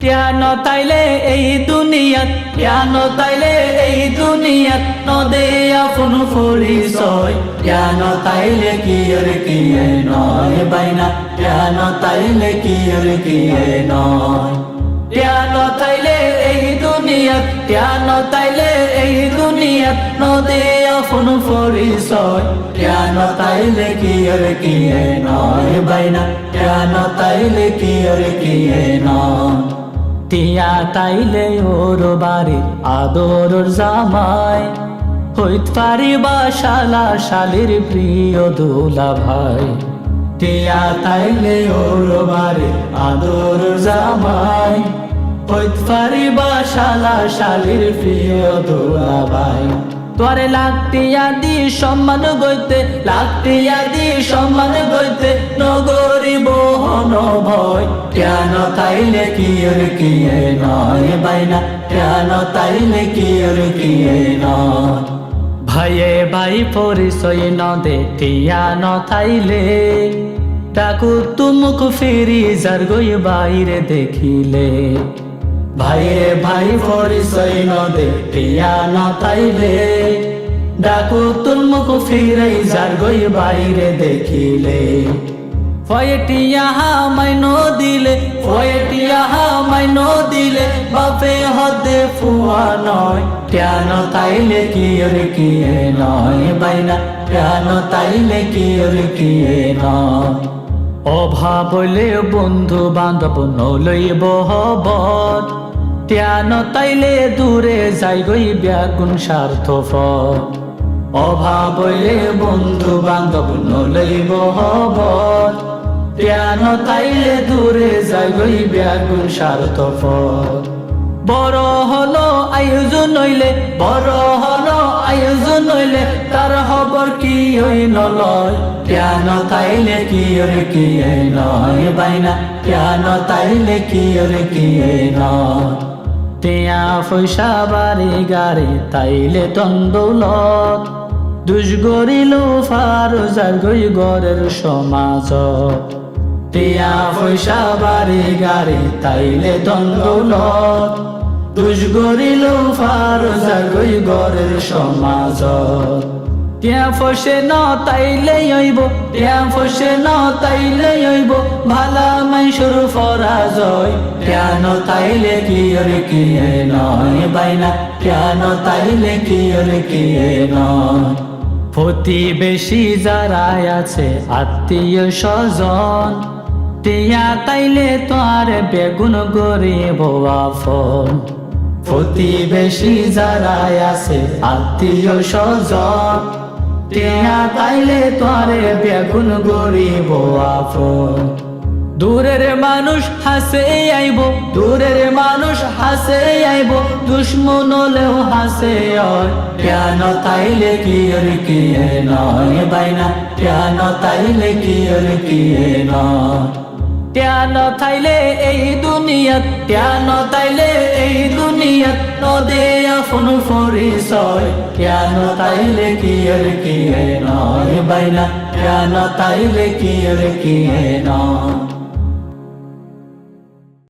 জ্ঞান তাইলে এই দুনিয়াত, জ্ঞান তাইলে এই দুনিয়াত নদে আপন পরিচয়। জ্ঞান তাইলে কি আর কি নয় বাইনা, জ্ঞান তাইলে কি আর কি নয়। জ্ঞান তাইলে এই দুনিয়াত, জ্ঞান তাইলে এই দুনিয়াত নদে আপন পরিচয়। জ্ঞান তাইলে কি আর কি নয় বাইনা, জ্ঞান তাইলে কি আর কি নয়। টিয়া তাইলে ওর বাড়ি আদর জামাই, হইত পারিবা শালা শালির প্রিয় দুলা ভাই। টিয়া তাইলে ওর বাড়ি আদর জামাই, হইত পারিবা শালা শালির প্রিয় দুলা ভাই। তোরে লাখটিয়া দি সম্মান গইতে, লাখটিয়া দি সম্মান গইতে নগরী বহন ভয়। জ্ঞান তাইলে কি আর কি নয় বাইনা, জ্ঞান তাইলে কি আর কি নয়। ভাইয়ে ভাই পরিচয় নদে টিয়া ন তাইলে, ডাকু তুমুক ফিরি যার গই বাইরে দেখিলে। ভাইয়ে ভাই পরিচয় নদে টিয়া ন তাইলে, ডাকু তুমুক ফিরাই যার গই বাইরে দেখিলে। ফয়েটিয়া মাইন দিলে, ফয়েটিয়া মাইন দিলে বাপে হদে ফুয়া নয়। জ্ঞান তাইলে কি আর কি নয় বাইনা, জ্ঞান তাইলে কি আর কি নয়। অভাব হইলে বন্ধু বান্ধব নলইব হবর, জ্ঞান তাইলে দূরে যাই গই ব্যাগুণ স্বার্থপর। অভাব হইলে বন্ধু বান্ধব নলইব হবর, জ্ঞান তাইলে দূরে যাই গই ব্যাগুণ স্বার্থপর। বড় হলো আয়োজন হইলে, বড় হলো আয়োজন হইলে তার খবর কি হইল লয়। জ্ঞান তাইলে কি আর কি নয় বাইনা, জ্ঞান তাইলে কি আর কি নয়। টিয়া পয়সা বাড়ি গাড়ি তাইলে তন্দৌলত, দুষ গরিল ফার যার গই গরের সমাজ। টিয়া পয়সা বাড়ি গাড়ি তাইলে তন্দৌলত, দুষ গরিল ফার যার গই গরের সমাজ। টিয়া ফসে ন তাইলে হইব, টিয়া ফসে ন তাইলে হইব ভালা মাইসুর পরাজয়। জ্ঞান তাইলে কি আর কি নয় বাইনা, জ্ঞান তাইলে কি আর কি নয়। প্রতিবেশী যারা আছে আত্মীয় স্বজন, টিয়া তাইলে তোর বেগুন গরিব আপন। প্রতিবেশী যারা আছে আত্মীয় স্বজন, টিয়া তাইলে তোরে বেগুন গরিব আপন। দূরের মানুষ হাসে আইব, দূরের মানুষ হাসে আইব দুশ্মন হলেও হাসে আর। জ্ঞান তাইলে কি আর কি নয় বাইনা, জ্ঞান তাইলে কি আর কি নয়। জ্ঞান তাইলে এই দুনিয়াত, জ্ঞান তাইলে এই দুনিয়াত নদে আপন পরিচয়। জ্ঞান তাইলে কি আর কি নয় বাইনা, জ্ঞান তাইলে কি আর কি নয়।